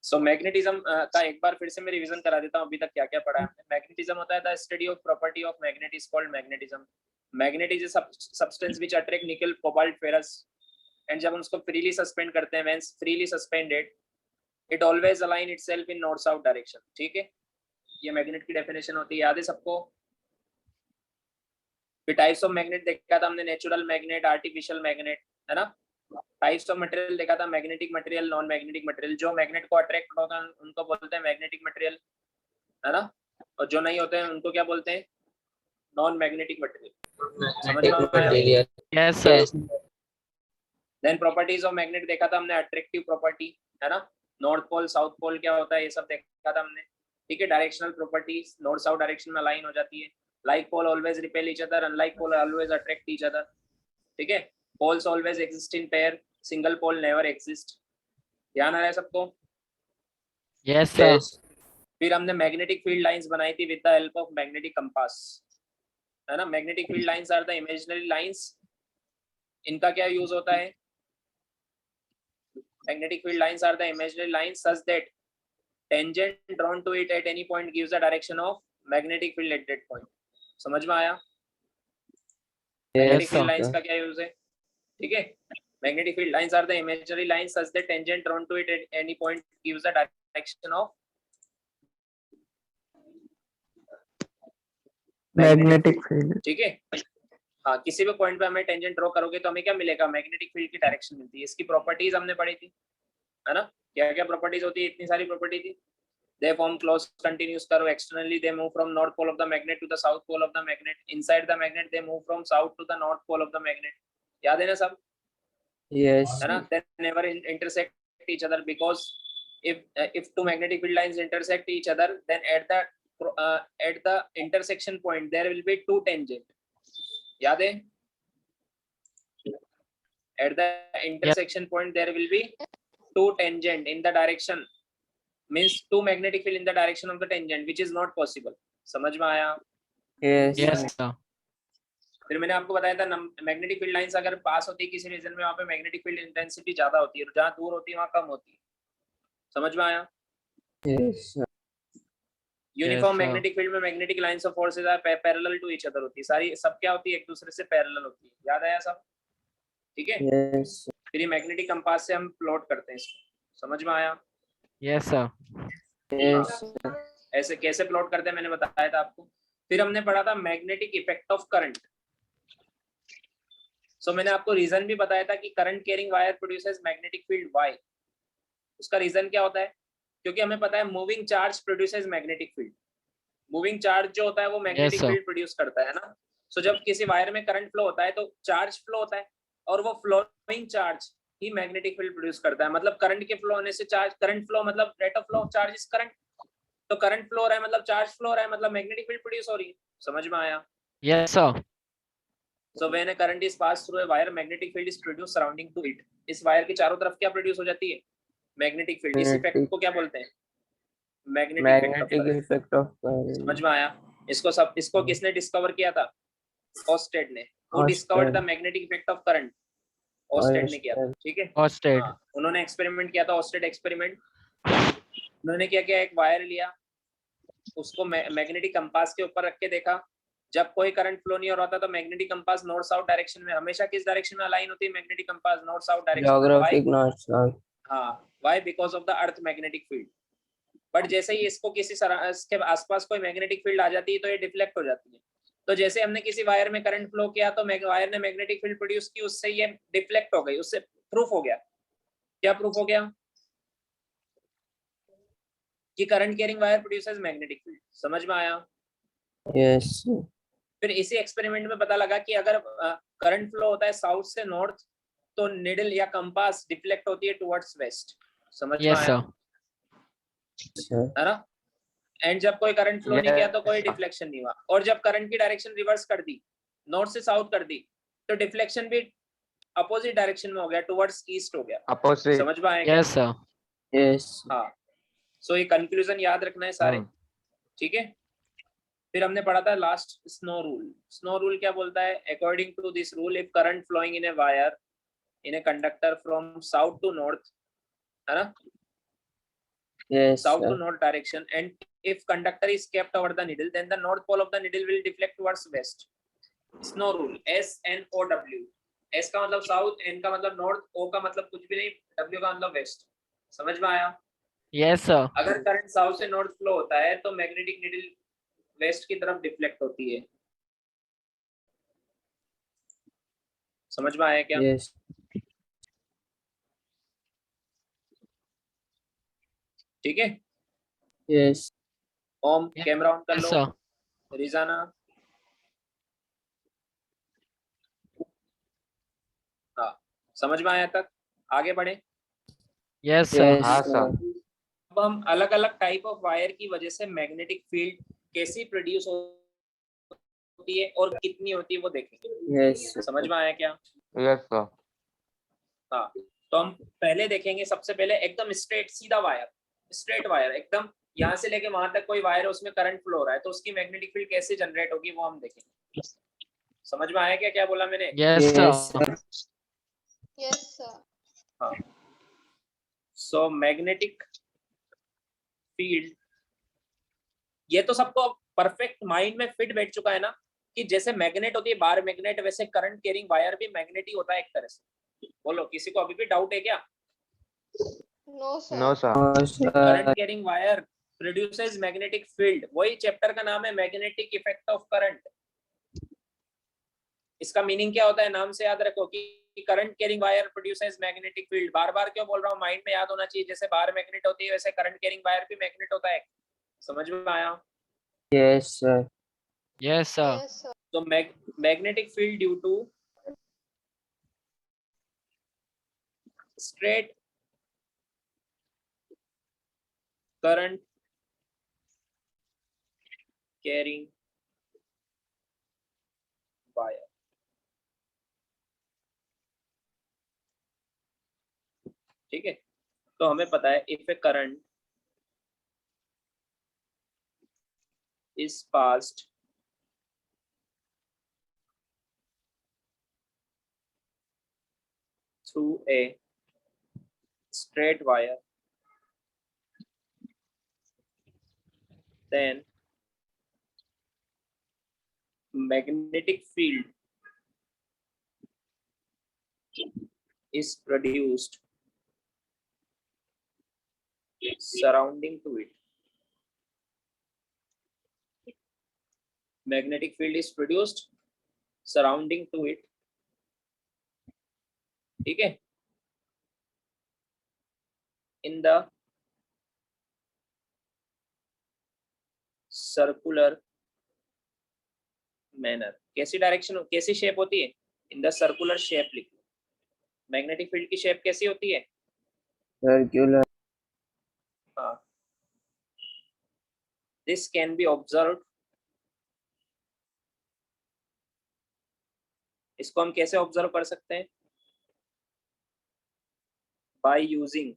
सो magnetism का एक बार फिर से मैं रिवीजन करा देता हूँ अभी तक क्या क्या पढ़ा है हमने। मैग्नेटिज्म होता है the study of property of magnet is called magnetism. Magnet is a substance which attract nickel cobalt ferrous, and जब हम उसको फ्रीली सस्पेंड करते हैं, when freely suspended it always align itself in north south direction. ठीक है, ये magnet की definition होती है, याद है सबको। फिर टाइप्स ऑफ मैग्नेट देखा था हमने, नेचुरल मैग्नेट, आर्टिफिशियल मैग्नेट, है ना। टाइप्स ऑफ मटेरियल देखा था, magnetic material, non magnetic material. जो मैग्नेट को अट्रैक्ट होगा उनको बोलते हैं मैग्नेटिक मटेरियल, है ना, और जो नहीं होते हैं उनको क्या बोलते हैं, नॉन मैग्नेटिक मटेरियल। समझ में आया? Yes sir. Then properties of magnet देखा था हमने, अट्रैक्टिव प्रॉपर्टी, है ना, नॉर्थ पोल साउथ पोल क्या होता है ये सब देखा था हमने। ठीक है, directional properties, north south direction में अलाइन हो जाती है। Like pole always repel each other, unlike pole always attract each other. ठीक है, poles always exist in pair, single pole never exist. ध्यान आ रहा है सबको? Yes sir. फिर हमने मैग्नेटिक फील्ड लाइंस बनाई थी with the help of magnetic compass, है ना। Magnetic field lines are the imaginary lines. इनका क्या यूज होता है? Magnetic field lines are the imaginary lines such that tangent drawn to it at any point gives the direction of magnetic field at that point। समझ में आया? Magnetic field lines का क्या use है? ठीक है, magnetic field lines are the imaginary lines such that tangent drawn to it at any point gives the direction of magnetic field। ठीक है, हाँ, किसी भी पॉइंट पे हमें टेंजेंट ड्रॉ करोगे तो हमें क्या मिलेगा? मैग्नेटिक फील्ड की डायरेक्शन मिलती है। इसकी प्रॉपर्टीज हमने पढ़ी थी, है ना। क्या क्या प्रॉपर्टीज होती है? इतनी सारी प्रॉपर्टी थी। They form close continuous curve. Externally, they move from north pole of the magnet to the south pole of the magnet. Inside the magnet, they move from south to the north pole of the magnet. याद है ना सब? Yes. है ना? They never intersect each other because if two magnetic field lines intersect each other, then at the intersection point there will be two tangent. याद है? At the intersection point there will be two tangent in the direction, means two magnetic field in the direction of the tangent, which is not possible। समझ में आया? Yes. Yes sir. फिर मैंने आपको बताया था मैग्नेटिक फील्ड लाइंस अगर पास होती है किसी रीजन में, वहां पे मैग्नेटिक फील्ड इंटेंसिटी ज्यादा होती है, और जहां दूर होती है वहां कम होती है। समझ में आया? Yes. Uniform sir. Magnetic field में magnetic lines of forces are parallel to each other होती है, सारी सब क्या होती है? एक दूसरे से पैरेलल होती है। याद आया सब? ठीक है, Yes. फिर ये मैग्नेटिक कंपास से हम प्लॉट करते हैं इसको। समझ में आया? Yes sir. Yes. ऐसे कैसे प्लॉट करते हैं मैंने बताया था आपको। फिर हमने पढ़ा था मैग्नेटिक इफेक्ट ऑफ करंट। सो मैंने आपको रीजन भी बताया था कि current carrying wire produces magnetic field. Why? उसका रीजन क्या होता है? क्योंकि हमें पता है moving charge produces magnetic field. Moving charge जो होता है वो मैग्नेटिक फील्ड प्रोड्यूस करता है ना। सो जब किसी वायर में करंट फ्लो होता है तो चार्ज फ्लो होता है, और वो फ्लोइंग चार्ज ही मैग्नेटिक फील्ड प्रोड्यूस करता है। मतलब करंट के फ्लो होने से चार्ज, करंट फ्लो मतलब rate of flow of charge is current. तो करंट फ्लो हो रहा है मतलब चार्ज फ्लो हो रहा है, मतलब मैग्नेटिक फील्ड प्रोड्यूस हो रही है। समझ में आया? Yes sir. So when a current is passed through a wire, magnetic field is produced surrounding to it। इस वायर के चारों तरफ क्या प्रोड्यूस हो जाती है? Magnetic field. इस इफेक्ट को क्या बोलते हैं? Magnetic effect of current. समझ में आया? इसको किसने डिस्कवर किया था? ऑस्टेड ने। Who discovered the magnetic effect of current? Oersted ने किया था। ठीक है, ऑस्टेड। उन्होंने एक्सपेरिमेंट किया था, ऑस्टेड एक्सपेरिमेंट। उन्होंने क्या किया, एक वायर लिया, उसको मैग्नेटिक कंपास के ऊपर रख के देखा। जब कोई करंट फ्लो नहीं हो रहा था तो magnetic compass north south direction में, हमेशा किस डायरेक्शन में अलाइन होती है magnetic compass? North south direction. Geographic north south. हाँ, why? Because of the earth magnetic field. But जैसे ही इसको किसी इसके आसपास कोई मैग्नेटिक फील्ड आ जाती है तो ये डिफ्लेक्ट हो जाती है। तो जैसे हमने किसी वायर में करंट फ्लो किया तो वायर ने मैग्नेटिक फील्ड प्रोड्यूस की, उससे ये डिफ्लेक्ट हो गई। उससे प्रूफ हो गया। क्या प्रूफ हो गया? कि current carrying wire produces magnetic field. समझ में आया? यस। फिर इसी एक्सपेरिमेंट में पता लगा कि अगर करंट फ्लो होता है साउथ से नॉर्थ तो निडल या कंपास डिफ्लेक्ट होती है टुवर्ड्स वेस्ट। समझ में आया? है ना। एंड जब कोई करंट फ्लो नहीं किया तो कोई डिफ्लेक्शन नहीं हुआ, और जब करंट की डायरेक्शन रिवर्स कर दी, नॉर्थ से साउथ कर दी, तो डिफ्लेक्शन भी अपोजिट डायरेक्शन में हो गया, टुवर्ड्स ईस्ट हो गया। अपोजिट। समझ में आया? Yes sir. यस। हाँ, सो ये कंक्लूजन याद रखना है सारे। ठीक है, फिर हमने पढ़ा था last snow rule. Snow rule क्या बोलता है? According to this rule, if current flowing in a wire in a conductor from south to north, है ना, Yes, south to sir. north direction, and if conductor is kept over the needle, then the north pole of the needle will deflect towards west. Snow rule, SNOW. S का मतलब south, N का मतलब north, O का मतलब कुछ भी नहीं, W का मतलब वेस्ट। समझ में आया? Yes, sir. अगर करंट साउथ से नॉर्थ फ्लो होता है तो मैग्नेटिक नीडल वेस्ट की तरफ डिफ्लेक्ट होती है। समझ में आया क्या? Yes. ठीक है। Yes. ओम कैमरा ऑन कर Yes, लो। sir. रिजाना, हाँ समझ में आया तक? आगे बढ़े। Yes, sir. Yes, हाँ sir. सर। अब हम अलग अलग टाइप ऑफ वायर की वजह से मैग्नेटिक फील्ड कैसी प्रोड्यूस होती है और कितनी होती है वो देखेंगे। Yes, sir. समझ में आया क्या? Yes sir. हाँ, तो हम पहले देखेंगे, सबसे पहले एकदम स्ट्रेट सीधा वायर, स्ट्रेट वायर एकदम यहाँ से लेके वहां तक कोई वायर है, उसमें करंट फ्लो हो रहा है, तो उसकी मैग्नेटिक फील्ड कैसे जनरेट होगी वो हम देखेंगे। समझ में आया क्या क्या बोला मैंने? Yes, Yes, sir. sir. Yes, sir. हाँ, सो मैग्नेटिक फील्ड, ये तो सबको परफेक्ट माइंड में फिट बैठ चुका है ना कि जैसे मैग्नेट होती है बार मैग्नेट, वैसे करंट कैरिंग वायर भी मैग्नेट ही होता है एक तरह से। बोलो, किसी को अभी भी डाउट है क्या? No, sir. No sir. Oh, sir. Current carrying wire produces magnetic field, वही चैप्टर का नाम है मैग्नेटिक इफेक्ट ऑफ करंट। इसका मीनिंग क्या होता है नाम से याद रखो कि current carrying wire produces magnetic field. बार बार क्यों बोल रहा हूँ, माइंड में याद होना चाहिए, जैसे बार मैग्नेट होती है वैसे करंट कैरिंग वायर भी मैग्नेट होता है। समझ में आया? Yes, sir. Yes, sir. Yes, sir. तो magnetic field due to straight current carrying wire. ठीक है, तो हमें पता है if a current is passed through a straight wire, then magnetic field is produced surrounding to it. Magnetic field is produced surrounding to it. ठीक है, in the circular manner. कैसी direction, कैसी शेप होती है? इन द सर्कुलर शेप लिखो। Magnetic field की shape कैसी होती है? Circular. हाँ, this can be observed. इसको हम कैसे ऑब्जर्व कर सकते हैं? बाय यूजिंग,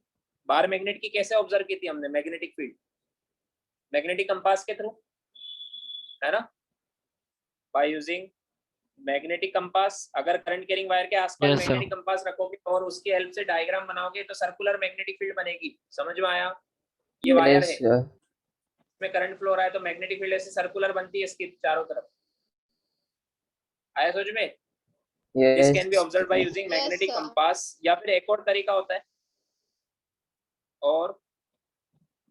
बार मैग्नेट की कैसे ऑब्जर्व की थी हमने मैग्नेटिक फील्ड? मैग्नेटिक कंपास के थ्रू, है ना? By using magnetic compass. अगर करंट कैरिंग वायर के आसपास Yes, sir. मैग्नेटिक कंपास रखोगे और उसकी हेल्प से डायग्राम बनाओगे तो सर्कुलर मैग्नेटिक फील्ड बनेगी। समझ में आया? ये वायर Yes, है, sir. इसमें करंट फ्लो हो रहा है तो मैग्नेटिक फील्ड ऐसे सर्कुलर बनती है इसकी चारों तरफ। आया समझ में? This Yes. Can be observed by using Yes, magnetic sir. Compass, या फिर एक और तरीका होता है, और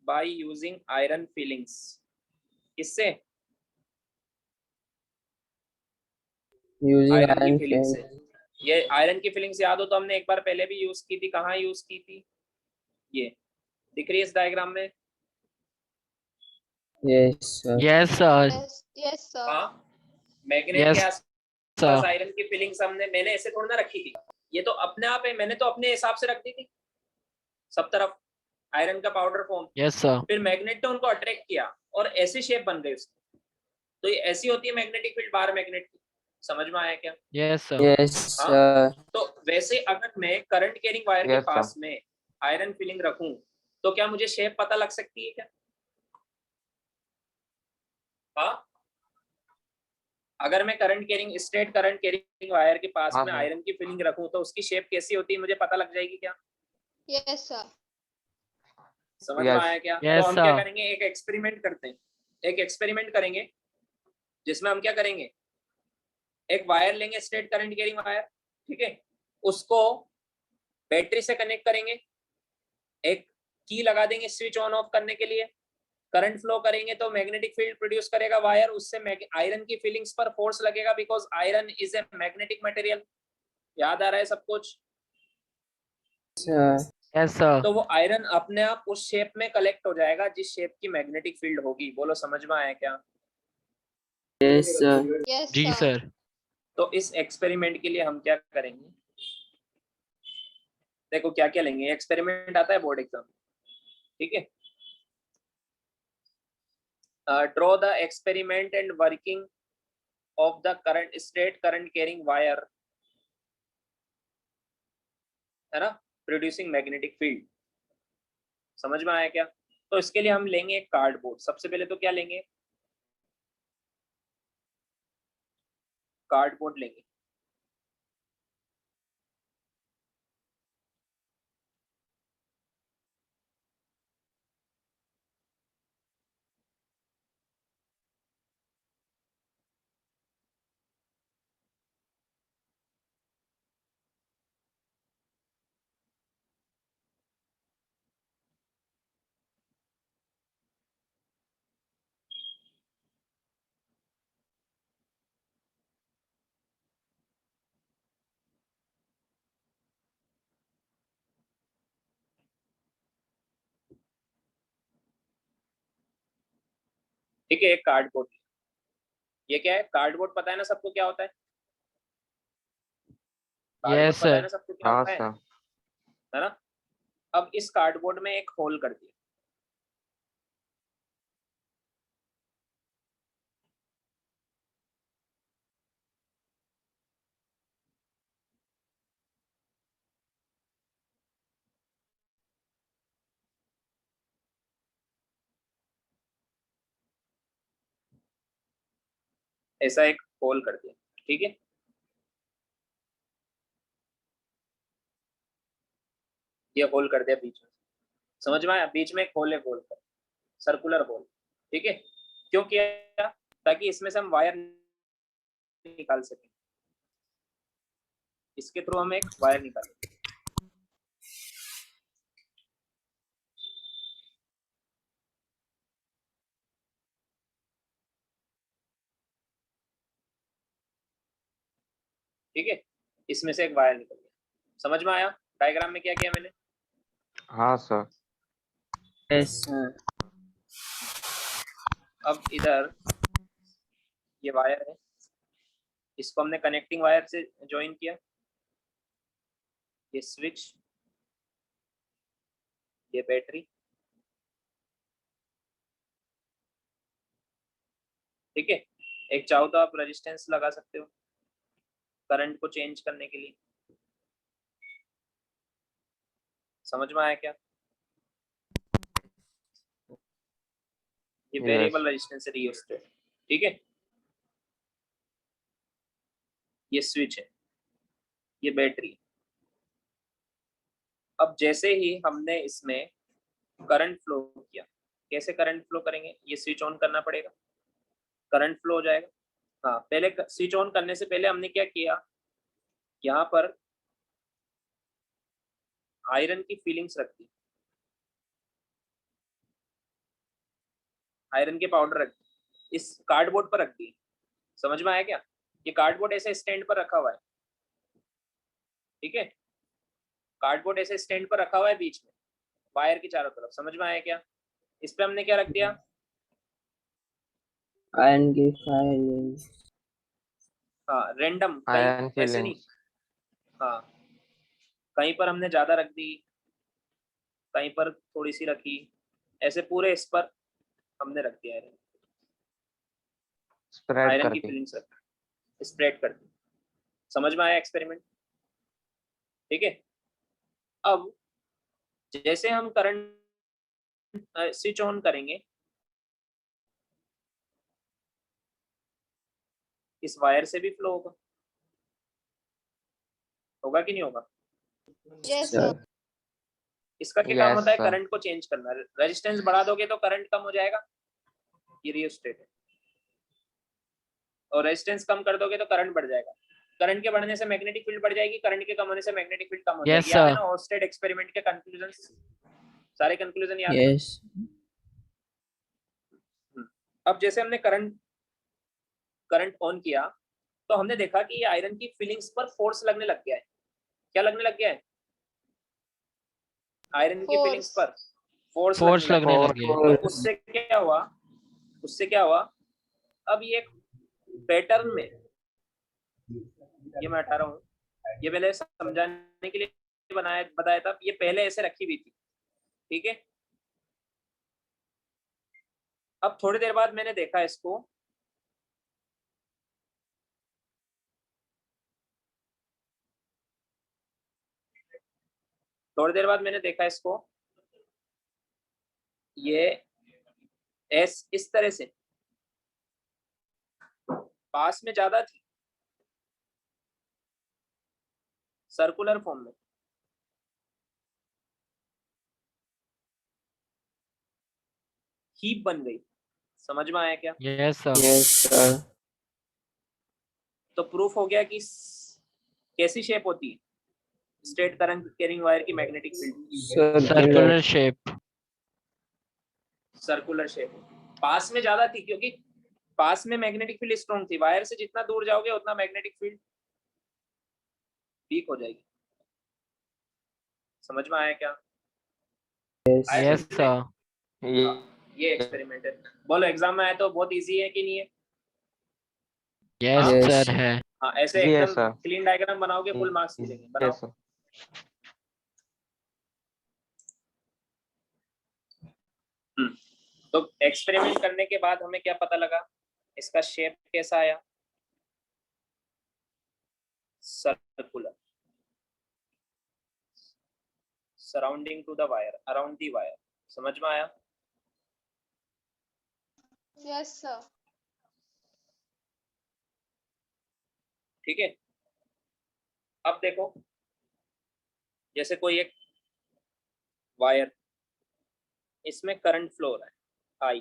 बाय यूजिंग आयरन फिलिंग्स। किससे? Using आयरन की iron फिलिंग से। films. ये आयरन की फिलिंग्स याद हो तो हमने एक बार पहले भी यूज की थी। कहाँ यूज की थी? ये दिख रही है इस डायग्राम में? Yes, sir. Yes, sir. Yes, yes, sir. हाँ, मैग्नेट Yes, के आसपास sir. आयरन की फिलिंग्स मैंने ऐसे थोड़ा ना रखी थी, ये तो अपने आप है, मैंने तो अपने हिसाब से रख दी थी सब तरफ आयरन का पाउडर फॉर्म। Yes, sir. फिर मैग्नेट ने उनको अट्रैक्ट किया और ऐसी शेप बन गई उसकी। तो ये ऐसी होती है मैग्नेटिक फील्ड बार मैग्नेट की। समझ में आया क्या? Yes, sir. Yes, sir. तो वैसे अगर मैं करंट कैरिंग वायर के Yes, sir. पास में आयरन फिलिंग रखूं तो क्या मुझे शेप पता लग सकती है क्या? हाँ, अगर मैं current carrying straight current carrying wire के पास हाँ, में हाँ। आयरन की फिलिंग रखूं तो उसकी शेप कैसी होती है मुझे पता लग जाएगी क्या? Yes, sir. समझ में Yes. आया क्या? तो Yes, हम क्या sir. करेंगे, एक एक्सपेरिमेंट करते हैं, एक एक्सपेरिमेंट करेंगे जिसमें हम क्या करेंगे, एक वायर लेंगे, स्ट्रेट करंट कैरिंग वायर, ठीक है, उसको बैटरी से कनेक्ट करेंगे, एक की लगा देंगे स्विच ऑन ऑफ करने के लिए, करंट फ्लो करेंगे तो मैग्नेटिक फील्ड प्रोड्यूस करेगा वायर, उससे आयरन की फीलिंग्स पर फोर्स लगेगा because iron is a magnetic material. याद आ रहा है सब कुछ? Sir. Yes, sir. तो वो आयरन अपने आप उस शेप में कलेक्ट हो जाएगा जिस शेप की मैग्नेटिक फील्ड होगी। बोलो समझ में आया क्या? Yes, sir. Yes, जी sir. सर. तो इस एक्सपेरिमेंट के लिए हम क्या करेंगे, देखो क्या क्या लेंगे, एक्सपेरिमेंट आता है बोर्ड एग्जाम, ठीक है। Draw the experiment and working of the current straight current carrying wire, है ना, प्रोड्यूसिंग मैग्नेटिक फील्ड। समझ में आया क्या? तो इसके लिए हम लेंगे एक कार्डबोर्ड। सबसे पहले तो क्या लेंगे, कार्डबोर्ड लेंगे। ठीक है, एक कार्डबोर्ड। ये क्या है कार्डबोर्ड, पता है ना सबको क्या होता है? कार्डबोर्ड Yes, पता है sir. ना सबको क्या हाँ होता सर। है ना? अब इस कार्डबोर्ड में एक होल कर दिया, ऐसा एक होल कर दिया, ठीक है। ये होल कर दिया बीच में, समझ में आया? बीच में एक होल है, गोल का सर्कुलर होल, ठीक है। क्यों किया? ताकि इसमें से हम वायर निकाल सकें, इसके थ्रू हम एक वायर निकालेंगे। ठीक है, इसमें से एक वायर निकल गया। समझ में आया डायग्राम में क्या किया मैंने? हाँ सर। Yes, sir. अब इधर ये वायर है, इसको हमने कनेक्टिंग वायर से ज्वाइन किया, ये स्विच, ये बैटरी, ठीक है। एक चाहो तो आप रेजिस्टेंस लगा सकते हो करंट को चेंज करने के लिए। समझ में आया क्या? ये Yes. वेरिएबल रेजिस्टेंस है रियोस्टेट, ठीक है। ये स्विच है, ये बैटरी है। अब जैसे ही हमने इसमें करंट फ्लो किया, कैसे करंट फ्लो करेंगे, ये स्विच ऑन करना पड़ेगा, करंट फ्लो हो जाएगा। हाँ, पहले स्विच ऑन करने से पहले हमने क्या किया, यहाँ पर आयरन की फीलिंग्स रख दी, आयरन के पाउडर रख दी, इस कार्डबोर्ड पर रख दी। समझ में आया क्या? ये कार्डबोर्ड ऐसे स्टैंड पर रखा हुआ है, ठीक है। कार्डबोर्ड ऐसे स्टैंड पर रखा हुआ है बीच में वायर के चारों तरफ। समझ में आया क्या? इस पे हमने क्या रख दिया, Iron की filing. हाँ रेंडम, Iron कहीं ऐसे नहीं, fillings. हाँ कहीं पर हमने ज्यादा रख दी, कहीं पर थोड़ी सी रखी, ऐसे पूरे इस पर हमने रख दिया आयरन, Spread आयरन की करके। फीलिंग्स रख स्प्रेड कर दी। समझ में आया एक्सपेरिमेंट? ठीक है। अब जैसे हम करंट स्विच ऑन करेंगे, इस वायर से भी फ्लो होगा, होगा कि नहीं होगा? Yes, Sir. sir. इसका क्या काम Yes, होता है? sir. करंट को चेंज करना। रेजिस्टेंस बढ़ा दोगे तो करंट कम हो जाएगा, ये रियोस्टेट है, और रेजिस्टेंस कम कर दोगे तो करंट बढ़ जाएगा। करंट के बढ़ने से मैग्नेटिक फील्ड बढ़ जाएगी, करंट के कम होने से मैग्नेटिक फील्ड कम हो Yes, जाएगी। याद है sir. ना ओर्स्टेड एक्सपेरिमेंट के कंक्लूजन्स, सारे कंक्लूजन याद है? Yes. अब जैसे हमने करंट ऑन किया तो हमने देखा कि ये आयरन की फीलिंग्स पर फोर्स लगने लग गया है। क्या लगने लग गया है? आयरन की Force. फीलिंग्स पर फोर्स फोर्स लगने लग लगने गया। लगी है। तो उससे क्या हुआ? अब ये पैटर्न में, ये मैं हटा रहा हूँ, ये पहले समझाने के लिए बताया था, ये पहले ऐसे रखी हुई थी, ठीक है। अब थोड़ी देर बाद मैंने देखा इसको, ये एस इस तरह से पास में ज्यादा थी, सर्कुलर फॉर्म में, हीप बन गई। समझ में आया क्या? Yes, sir. Yes, sir. तो प्रूफ हो गया कि कैसी शेप होती है स्ट्रेट करंट कैरिंग वायर की magnetic field. Circular shape. Circular shape पास में ज्यादा थी, क्योंकि पास में मैग्नेटिक फील्ड स्ट्रॉन्ग थी। वायर से जितना दूर जाओगे उतना मैग्नेटिक फील्ड वीक हो जाएगी। समझ में आया क्या? आया Yes, समझ में? sir. ये एक्सपेरिमेंट है। बोलो एग्जाम में आया तो बहुत इजी है कि नहीं है? Yes, Yes. sir है। हाँ, ऐसे Yes, एकदम sir. क्लीन डायग्राम बनाओगे फुल मार्क्स मिलेंगे। बनाओ। Yes, sir. तो एक्सपेरिमेंट करने के बाद हमें क्या पता लगा? इसका शेप कैसा आया? Circular, surrounding to the wire, around the wire. समझ में आया? Yes, sir. ठीक है। अब देखो, जैसे कोई एक वायर, इसमें करंट फ्लो हो रहा है आई,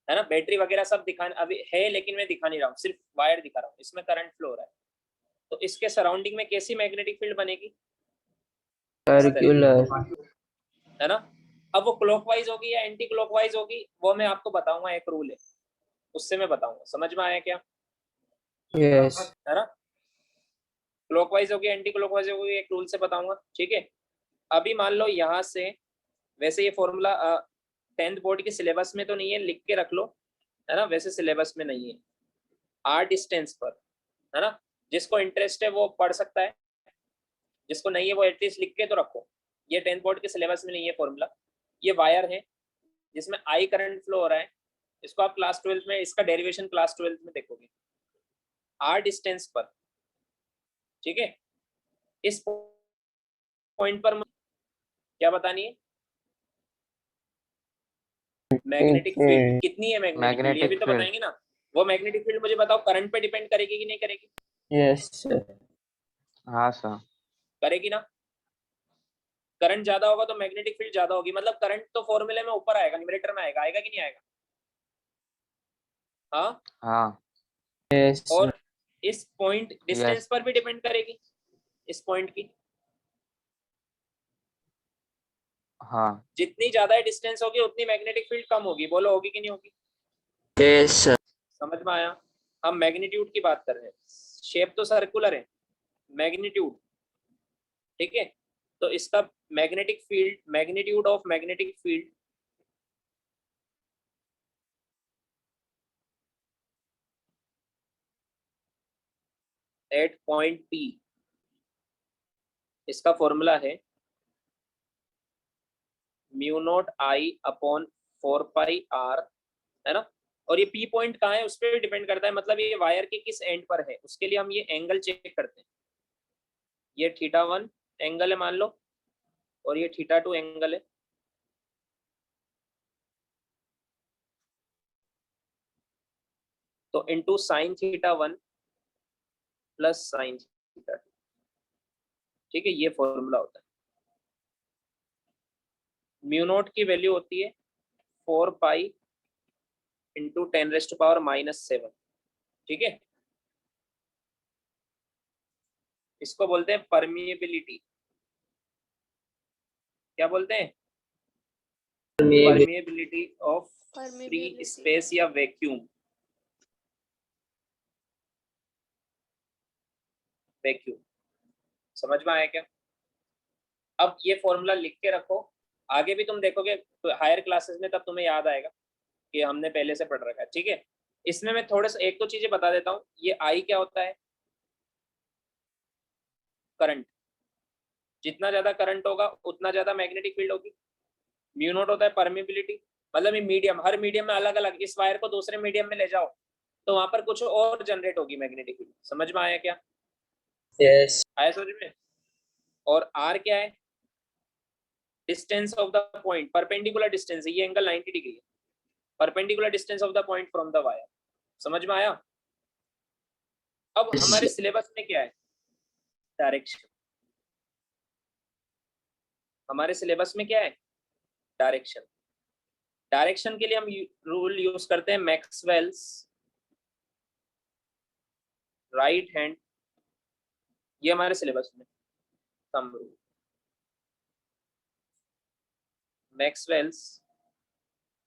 है ना। बैटरी वगैरह सब दिखाने अभी है, लेकिन मैं दिखा नहीं रहा हूँ, सिर्फ वायर दिखा रहा हूँ। इसमें करंट फ्लो हो रहा है, तो इसके सराउंडिंग में कैसी मैग्नेटिक फील्ड बनेगी? Circular. है ना। अब वो क्लॉकवाइज होगी या एंटी क्लॉकवाइज होगी, वो मैं आपको बताऊंगा, एक रूल है, उससे मैं बताऊंगा। समझ में आया क्या? Yes. है ना। क्लॉकवाइज होगी, एंटी क्लॉकवाइज होगी, एक रूल से बताऊंगा, ठीक है। अभी मान लो यहाँ से, वैसे ये फॉर्मूला 10th बोर्ड के सिलेबस में तो नहीं है, लिख के रख लो, है ना। वैसे सिलेबस में नहीं है। आर डिस्टेंस पर, है ना, जिसको इंटरेस्ट है वो पढ़ सकता है, जिसको नहीं है वो एटलीस्ट लिख के तो रखो। ये 10th बोर्ड के सिलेबस में नहीं है फॉर्मूला। ये वायर है जिसमें आई करंट फ्लो हो रहा है, इसको आप क्लास 12 में, इसका डेरिवेशन क्लास 12 में देखोगे। आर डिस्टेंस पर, ठीक है, इस पॉइंट पर क्या बतानी है? मैग्नेटिक फील्ड कितनी है? मैग्नेटिक फील्ड ये भी तो बताएंगे ना। वो मैग्नेटिक फील्ड मुझे बताओ, करंट पे डिपेंड करेगी कि नहीं करेगी? Yes, sir. हाँ सर। करेगी ना। करंट ज्यादा होगा तो मैग्नेटिक फील्ड ज्यादा होगी, मतलब करंट तो फॉर्मूले में ऊपर आएगा, न्यूमरेटर में आएगा। आएगा कि नहीं आएगा? हाँ। हाँ। Yes, sir. और इस पॉइंट डिस्टेंस पर भी डिपेंड करेगी, इस पॉइंट की। हाँ। जितनी ज्यादा डिस्टेंस होगी उतनी मैग्नेटिक फील्ड कम होगी। बोलो होगी कि नहीं होगी? Yes, sir. समझ में आया? हम मैग्नीट्यूड की बात कर रहे हैं, शेप तो सर्कुलर है, मैग्नीट्यूड, ठीक है। तो इसका magnetic field, magnitude of magnetic field at point P, इसका फॉर्मूला है mu naught I upon 4πr, है ना। और ये P पॉइंट कहाँ है उस पर डिपेंड करता है, मतलब ये वायर के किस एंड पर है, उसके लिए हम ये एंगल चेक करते हैं। ये θ1 एंगल है मान लो, और ये θ2 एंगल है। तो इंटू साइन θ1 प्लस साइन θ2, ठीक है, ये फॉर्मूला होता है। म्यू नोट की वैल्यू होती है 4 पाई इंटू 10⁻⁻⁷, ठीक है। इसको बोलते हैं परमिएबिलिटी। क्या बोलते हैं? Permeability of free Permeability. Space या वैक्यूम। वैक्यूम समझ में आया क्या? अब ये फॉर्मूला लिख के रखो, आगे भी तुम देखोगे तो हायर क्लासेस में, तब तुम्हें याद आएगा कि हमने पहले से पढ़ रखा है, ठीक है। इसमें मैं थोड़ा सा एक दो चीजें बता देता हूँ। ये आई क्या होता है? करंट। जितना ज्यादा करंट होगा उतना ज्यादा मैग्नेटिक फील्ड होगी। म्यू नोट होता है परमिबिलिटी, मतलब ये मीडियम, हर मीडियम में अलग अलग। इस वायर को दूसरे मीडियम में ले जाओ तो वहां पर कुछ और जनरेट होगी मैग्नेटिक फील्ड। समझ में आया क्या? Yes. आया समझ में? और आर क्या है? Distance of the point, perpendicular distance है, ये एंगल 90 डिग्री है। Perpendicular distance of the point from the wire. समझ में आया? अब Yes. हमारे सिलेबस में क्या है? डायरेक्शन। हमारे सिलेबस में क्या है? डायरेक्शन। डायरेक्शन के लिए हम रूल यूज करते हैं मैक्सवेल्स राइट हैंड। ये हमारे सिलेबस में thumb rule, Maxwell's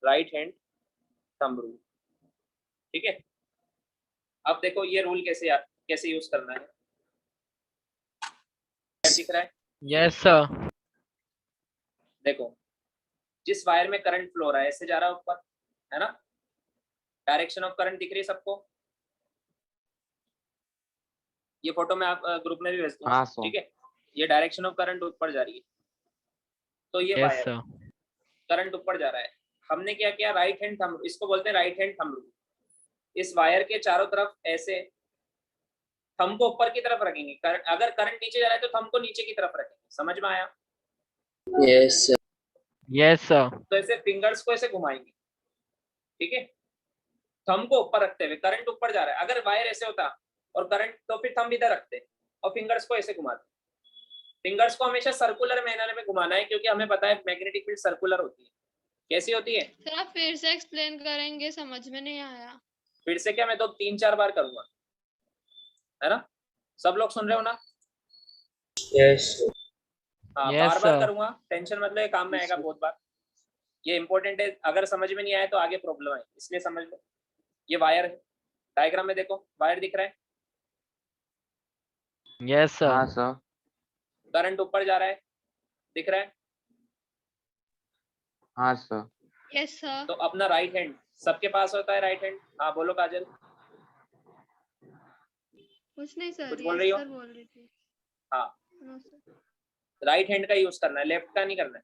right hand thumb rule, ठीक है। अब देखो ये रूल कैसे यूज करना है। क्या दिख रहा है? Yes, sir. देखो, जिस वायर में करंट फ्लो हो रहा है ऐसे जा रहा है ऊपर, है ना। डायरेक्शन ऑफ करंट दिख रही है सबको? ये फोटो में आप ग्रुप में भी भेज दूंगा, हाँ सर। ठीक है। ये डायरेक्शन ऑफ करंट ऊपर जा रही है, तो ये Yes, वायर sir. करंट ऊपर जा रहा है। हमने क्या किया? राइट हैंड थंब, इसको बोलते हैं राइट हैंड थंब रूल। इस वायर के चारों तरफ ऐसे थंब को ऊपर की तरफ रखेंगे। अगर करंट नीचे जा रहा है तो थंब को नीचे की तरफ रखेंगे। समझ में आया? Yes. Yes, sir. तो ऐसे फिंगर्स को ऐसे घुमाएंगे, ठीक है। थंब को ऊपर रखते हुए, करंट ऊपर जा रहा है। अगर वायर ऐसे होता और करंट, तो फिर थंब इधर रखते और फिंगर्स को ऐसे घुमाते। फिंगर्स को हमेशा सर्कुलर मैनर में घुमाना है, क्योंकि हमें पता है मैग्नेटिक फील्ड सर्कुलर होती है। कैसी होती है? सर आप फिर से एक्सप्लेन करेंगे, समझ में नहीं आया। फिर से क्या? मैं तो 3-4 बार करूंगा, है ना। सब लोग सुन रहे हो ना? Yes. हाँ, Yes, बार बार sir. करूंगा, टेंशन मतलब ये काम में आएगा बहुत बार। ये इंपॉर्टेंट है, अगर समझ में नहीं आया तो आगे प्रॉब्लम है, इसलिए समझ लो। ये वायर है, डायग्राम में देखो वायर दिख रहा है। Yes, हाँ sir. सर। करंट ऊपर जा रहा है, दिख रहा है। हाँ सर। Yes sir. तो अपना राइट हैंड सबके पास होता है, राइट हैंड। हाँ बोलो काजल। कुछ नहीं सर, कुछ बोल यस रही हो? सर बोल रही थी। हाँ, नो सर। राइट हैंड का यूज करना है, लेफ्ट का नहीं करना है।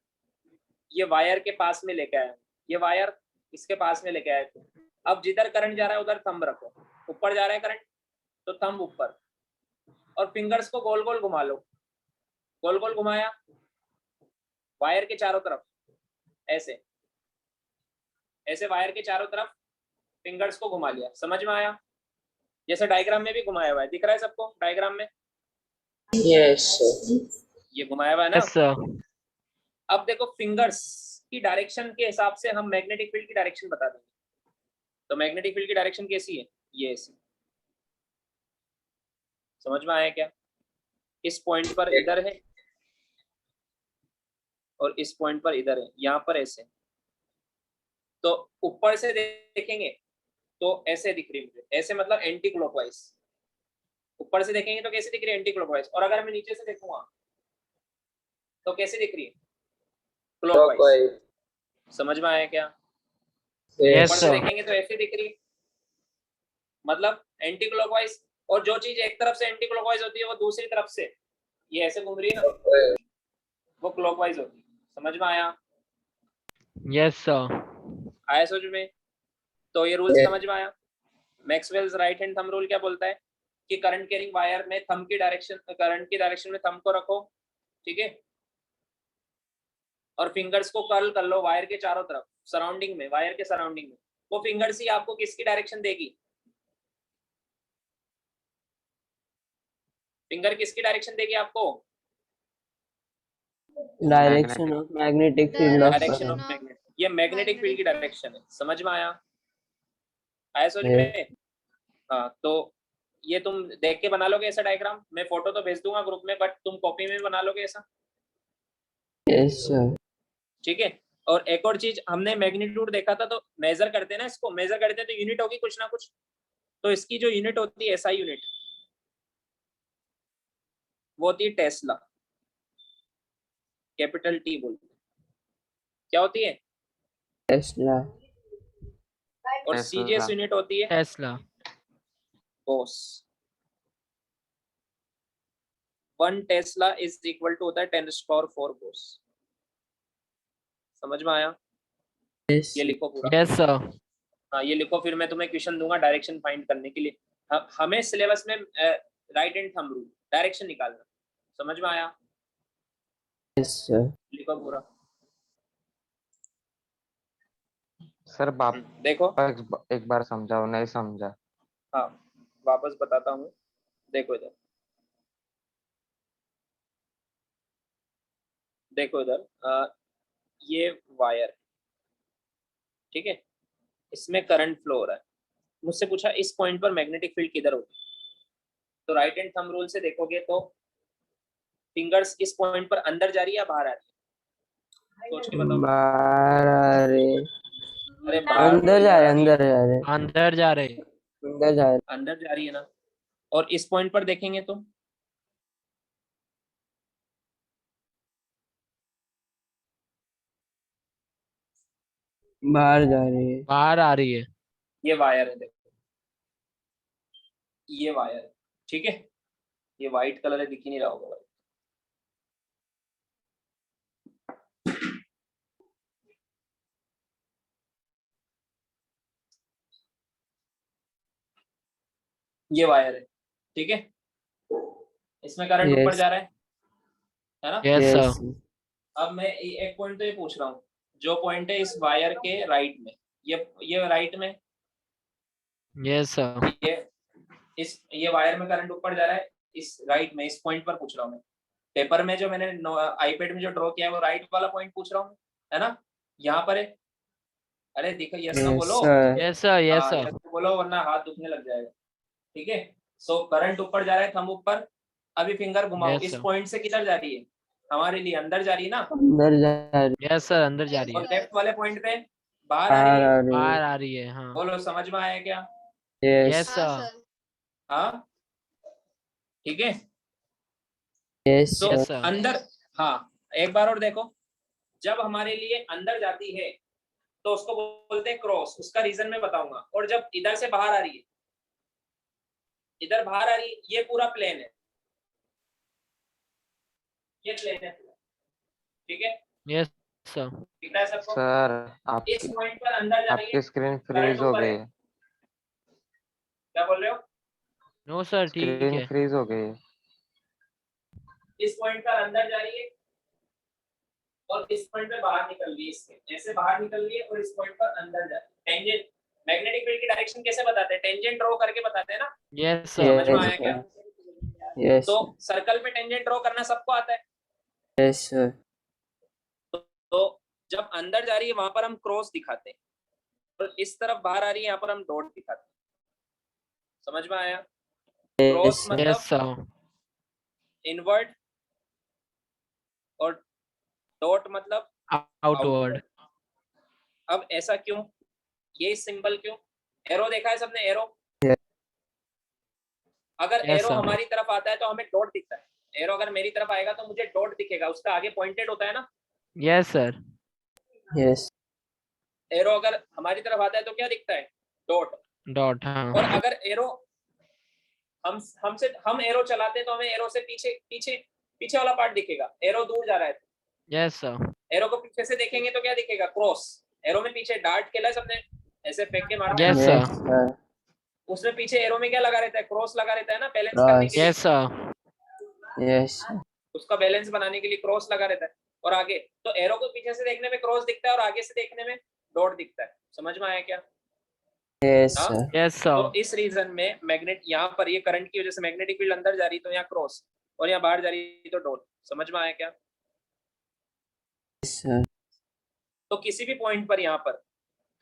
ये वायर के पास में लेके आया, ये वायर इसके पास में लेके आया। अब जिधर करंट जा रहा है उधर थंब रखो। ऊपर जा रहा है करंट तो थंब ऊपर, और फिंगर्स को गोल गोल घुमा लो। गोल गोल घुमाया वायर के चारों तरफ, ऐसे ऐसे वायर के चारों तरफ फिंगर्स को घुमा लिया। समझ में आया? जैसे डायग्राम में भी घुमाया हुआ है, दिख रहा है सबको डायग्राम में? Yes. Sir. ये घुमाया हुआ है ना। Yes, sir. अब देखो फिंगर्स की डायरेक्शन के हिसाब से हम मैग्नेटिक फील्ड की डायरेक्शन बता देंगे। तो मैग्नेटिक फील्ड की डायरेक्शन कैसी है? ये ऐसी। समझ में आया क्या? इस पॉइंट पर इधर है और इस पॉइंट पर इधर है, यहाँ पर ऐसे। तो ऊपर से देखेंगे तो ऐसे दिख रही है मुझे, ऐसे मतलब एंटी क्लॉकवाइज। ऊपर से देखेंगे तो कैसे दिख रही है? Anti clockwise. और अगर मैं नीचे से देखूंगा तो कैसे दिख रही है? क्लॉकवाइज। Clockwise. समझ में आया क्या? Yes, ऊपर से sir. देखेंगे तो ऐसे दिख रही है, मतलब एंटी क्लॉकवाइज। और जो चीज एक तरफ से एंटी क्लॉकवाइज होती है वो दूसरी तरफ से ये ऐसे घूम रही है ना, Clockwise. वो क्लॉकवाइज होती है। समझ में आया? Yes, sir. आया समझ में? तो ये रूल Yes. समझ में आया? Maxwell's right hand thumb rule क्या बोलता है कि करंट कैरिंग वायर में थंब की डायरेक्शन, करंट की डायरेक्शन में थंब को रखो, ठीक है। और फिंगर्स को कर्ल कर लो वायर के चारों तरफ, सराउंडिंग में, वायर के सराउंडिंग में। वो फिंगर्स ही आपको किसकी डायरेक्शन देगी? फिंगर किसकी डायरेक्शन देगी आपको? Direction of magnetic field of direction Direction of of magnet, ये मैग्नेटिक फील्ड की magnetic field. डायरेक्शन है, समझ में आया? आया समझ Yes. में? हाँ, तो ये तुम देख के बना लोगे ऐसा डायग्राम, मैं फोटो तो भेज दूंगा ग्रुप में, बट तुम कॉपी में बना लोगे ऐसा, Yes, sir. ठीक है? और एक और चीज, हमने मैग्नीट्यूड देखा था, तो मेजर करते हैं ना, इसको मेजर करते हैं तो यूनिट होगी कुछ ना कुछ, तो इसकी जो यूनिट होती है एसआई यूनिट, वो होती है टेस्ला, कैपिटल टी बोलते हैं। क्या होती है? Tesla. और टेस्ला। सीजीएस यूनिट होती है टेस्ला। बोस। 1 टेस्ला इज इक्वल टू होता है 10⁴ बोस। समझ में आया? Yes. ये लिखो पूरा। Yes sir. हाँ, ये लिखो, फिर मैं तुम्हें क्वेश्चन दूंगा डायरेक्शन फाइंड करने के लिए। हमें सिलेबस में right and thumb rule, direction निकालना। समझ में आया? Yes, sir. लिखो पूरा। सर बाप देखो, एक बार समझाओ, नहीं समझा। हाँ वापस बताता हूँ, देखो इधर, देखो इधर, ये वायर, ठीक है, इसमें करंट फ्लो हो रहा है। मुझसे पूछा इस पॉइंट पर मैग्नेटिक फील्ड किधर होगी, तो राइट एंड थंब रूल से देखोगे तो फिंगर्स इस पॉइंट पर अंदर जा रही है या बाहर आ रही है? सोच के बताओ। बाहर आ रहे, अरे बाहर अंदर जा रहे, अंदर जा रहे, अंदर जा रहे। अंदर जा रहे। अंदर जा रही है ना। और इस पॉइंट पर देखेंगे तो बाहर जा रही है। बाहर आ रही है। ये वायर है, देखो ये वायर है, ठीक है, ये व्हाइट कलर है, दिख ही नहीं रहा होगा भाई। ये वायर है, ठीक है, इसमें करंट Yes. ऊपर जा रहा है ना? Yes Yes. सर। अब मैं एक पॉइंट तो ये पूछ रहा हूँ, जो पॉइंट है इस वायर के राइट में, ये राइट में, यस सर। ये वायर में करंट ऊपर जा रहा है, इस राइट में, इस पॉइंट पर पूछ रहा हूँ मैं। पेपर में जो मैंने आईपैड में जो ड्रॉ किया है वो राइट वाला पॉइंट पूछ रहा हूँ, है ना? यहाँ पर है। अरे देखो, यस ना Yes, बोलो। sir. Yes sir. यस हाँ, सर। yes बोलो, वरना हाथ दुखने लग जाएगा, ठीक है? सो करंट ऊपर जा रहा है, थंब ऊपर। अभी फिंगर घुमाओ, Yes, इस sir. पॉइंट से किधर जा रही है? हमारे लिए अंदर जा रही है ना, अंदर जा रही, यस सर, अंदर जा रही और है। लेफ्ट वाले पॉइंट पे बाहर आ बाहर रही है। आ रही बाहर है। आ रही है। हाँ। बोलो, समझ में आया क्या? Yes. यस हाँ सर। सर। हाँ, ठीक है। Yes, तो यस sir. सर। अंदर, हाँ एक बार और देखो, जब हमारे लिए अंदर जाती है तो उसको बोलते हैं क्रॉस, उसका रीजन मैं बताऊंगा। और जब इधर से बाहर आ रही है, इधर बाहर आ रही है, ये पूरा प्लेन है, ये प्लेन है, ठीक है? Yes sir. दिख रहा है सबको? सर इस पॉइंट पर अंदर जा रही है, आपकी स्क्रीन करंट फ्रीज हो ऊपर गई है। है। क्या बोल रहे हो? नो सर, ठीक स्क्रीन है। फ्रीज हो गई है। इस पॉइंट पर अंदर जा रही है और इस पॉइंट पे बाहर निकल रही है, इसके ऐसे बाहर निकल रही है और इस पॉइंट पर अंदर जा रही है। टेंजेंट, मैग्नेटिक फील्ड की डायरेक्शन कैसे बताते हैं? टेंजेंट ड्रॉ करके बताते हैं ना। यस समझ सर। में Yes, आया क्या? sir. Yes. तो सर्कल पे टेंजेंट ड्रॉ करना सबको आता है। Yes, sir. तो जब अंदर जा रही है वहां पर हम क्रॉस दिखाते हैं, और इस तरफ बाहर आ रही है यहाँ पर हम डॉट दिखाते हैं। समझ में आया? Cross Yes, sir. मतलब यस सर। इनवर्ड और डॉट मतलब आउटवर्ड। अब ऐसा क्यों? ये सिंबल क्यों? एरो देखा है सबने? Arrow, Yes. अगर Yes, एरो sir. हमारी तरफ आता है तो हमें डॉट दिखता है। एरो अगर मेरी तरफ आएगा तो मुझे डॉट दिखेगा, उसका आगे पॉइंटेड होता है ना। Yes sir. Yes. एरो अगर हमारी तरफ आता है तो क्या दिखता है? डॉट। डॉट। और हाँ। अगर एरो हम एरो चलाते हैं तो हमें एरो से पीछे पीछे पीछे वाला पार्ट दिखेगा। एरो दूर जा रहा है, यस सर। एरो को पीछे से देखेंगे तो क्या दिखेगा? क्रॉस। एरो में पीछे डार्ट खेला है सबने, ऐसे फेंक के मारते हैं Yes, ना? Yes, sir. sir. उसमें पीछे एरो में क्या लगा रहता है? क्रॉस लगा रहता है ना, बैलेंस करने के लिए। Yes sir. Yes, sir. उसका बैलेंस बनाने के लिए क्रॉस लगा रहता है। और आगे तो एरो को पीछे से देखने में क्रॉस दिखता है और आगे से देखने में डॉट दिखता है। समझ में आया क्या? Yes, हाँ? sir. यस तो सर। इस रीजन में मैग्नेट, यहाँ पर ये करंट की वजह से मैग्नेटिक फील्ड अंदर जा रही तो यहाँ क्रॉस, और यहाँ बाहर जा रही तो डॉट। समझ में आया क्या? sir. तो किसी भी पॉइंट पर यहाँ पर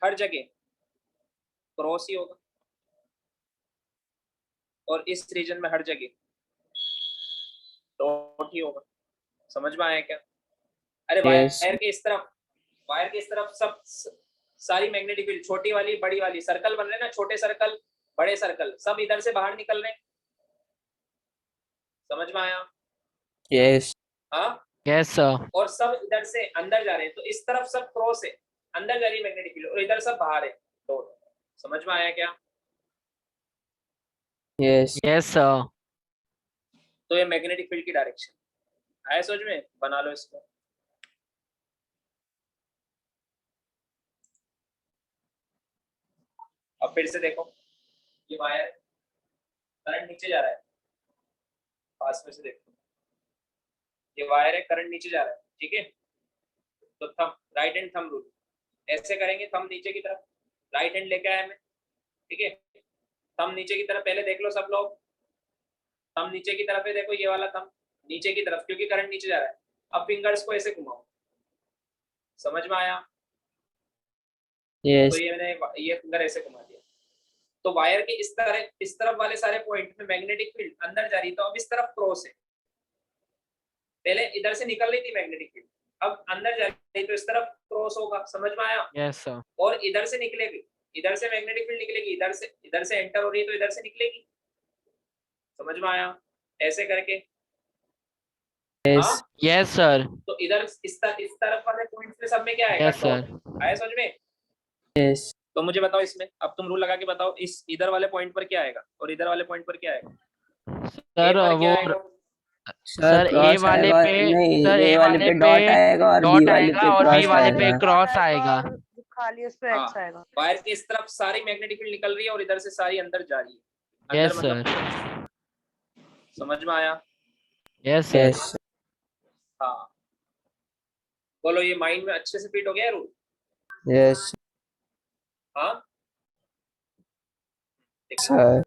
हर जगह क्रॉस ही होगा, और इस रीजन में हर जगह डॉट ही होगा। समझ में आया क्या? अरे Yes. वायर के इस तरफ सब सारी मैग्नेटिक फील्ड, छोटी वाली बड़ी वाली सर्कल बन रहे हैं ना, छोटे सर्कल बड़े सर्कल सब इधर से बाहर निकल रहे हैं। समझ में आया? Yes. हाँ, Yes, sir. और सब इधर से अंदर जा रहे हैं, तो इस तरफ सब क्रॉस है, अंदर जा रही है मैग्नेटिक फील्ड, और इधर सब बाहर है डॉट। समझ में आया क्या? Yes. Yes, sir. तो ये मैग्नेटिक फील्ड की डायरेक्शन आया समझ में? बना लो इसको। अब फिर से देखो, ये वायर करंट नीचे जा रहा है, पास में से देखो, ये वायर है, करंट नीचे जा रहा है, ठीक है? तो thumb, right hand thumb rule ऐसे करेंगे, थंब नीचे की तरफ, राइट हैंड लेके आया मैं, ठीक है? थंब नीचे की तरफ पहले देख लो सब लोग, थंब नीचे की तरफ है, देखो ये वाला थंब नीचे की तरफ, क्योंकि करंट नीचे जा रहा है। अब फिंगर्स को ऐसे घुमाओ। समझ में आया? Yes. तो ये मैंने ये फिंगर ऐसे घुमा दिया, तो वायर के इस तरफ वाले सारे पॉइंट में मैग्नेटिक फील्ड अंदर जा रही है, तो अब इस तरफ क्रॉस है। पहले इधर से निकल रही थी मैग्नेटिक फील्ड, अब अंदर जा रही है, तो इस तरफ क्रॉस होगा। समझ में आया? Yes, sir. और इधर से निकलेगी, इधर से मैग्नेटिक फील्ड निकलेगी, इधर से एंटर हो रही है, तो इधर से निकलेगी। समझ में आया? ऐसे करके। Yes. हाँ, Yes, sir. तो इधर इस तरफ वाले पॉइंट्स में सब में क्या आएगा? Yes, sir. डॉट। आया समझ में? Yes. तो मुझे बताओ इसमें, अब तुम रूल लगा के बताओ, इस इधर वाले पॉइंट पर क्या आएगा और इधर वाले पॉइंट पर क्या आएगा? Sir, A पर क्या वो आएगा? सर क्रॉस A वाले आएगा, पे नहीं सर ए A वाले वाले पे डॉट पे आएगा और डॉट बी वाले आएगा पे और B क्रॉस वाले पे आएगा। क्रॉस आएगा। खाली उस पे हाँ, एक्स आएगा। वायर की इस तरफ सारी मैग्नेटिक फील्ड निकल रही है और इधर से सारी अंदर जा रही है। Yes, अंदर sir. मतलब समझ में आया? Yes, sir. Yes. हाँ, बोलो, ये माइंड में अच्छे से फिट हो गया रूल? Yes. हाँ, Sir.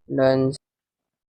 Done.